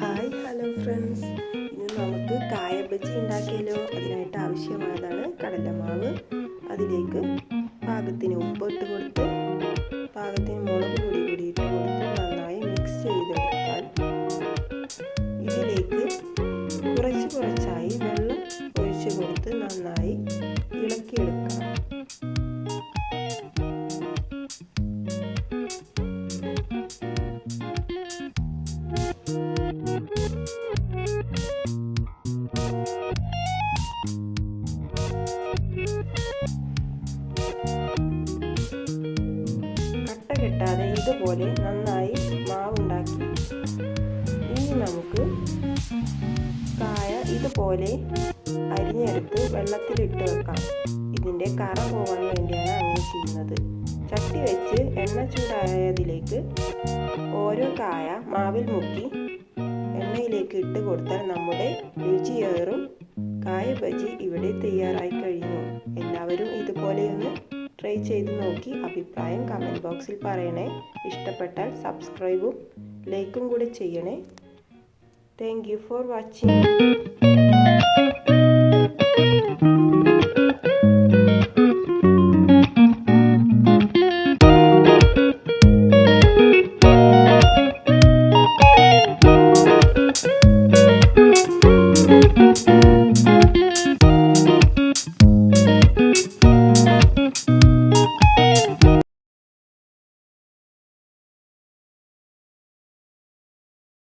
Hi hello friends, ഇന്ന് നമുക്ക് കായ ബജി ഉണ്ടാക്കിയാലോ. അതിനായിട്ട് ആവശ്യമായതാണ് കടലമാവ്. അതിലേക്ക് പാകത്തിന് ഉപ്പ് ഇട്ട് കൊടുത്ത് പാകത്തിന് മുളക് പൊടി കൂടി ഇട്ട് കൊടുത്ത് നന്നായി മിക്സ് ചെയ്തെടുത്താൽ ഇതിലേക്ക് കുറച്ചായി വെള്ളം ഒഴിച്ച് കൊടുത്ത് നന്നായി ഇളക്കിയെടുക്കാം. കട്ട കെട്ടാതെ ഇതുപോലെ നന്നായി മാവുണ്ടാക്കി ഇനി നമുക്ക് കായ ഇതുപോലെ അരിഞ്ഞെടുത്ത് വെള്ളത്തിലിട്ട് വെക്കാം. ഇതിൻ്റെ കറ പോകാൻ വേണ്ടിയാണ് അങ്ങനെ ചെയ്യുന്നത്. ചട്ടി വെച്ച് എണ്ണ ചൂടായതിലേക്ക് ഓരോ കായ മാവിൽ മുക്കി എണ്ണയിലേക്ക് ഇട്ട് കൊടുത്താൽ നമ്മുടെ രുചിയേറും കായ ബജി ഇവിടെ തയ്യാറായി കഴിഞ്ഞു. എല്ലാവരും ഇതുപോലെയൊന്ന് ട്രൈ ചെയ്ത് നോക്കി അഭിപ്രായം കമൻറ്റ് ബോക്സിൽ പറയണേ. ഇഷ്ടപ്പെട്ടാൽ സബ്സ്ക്രൈബും ലൈക്കും കൂടി ചെയ്യണേ. Thank you for watching.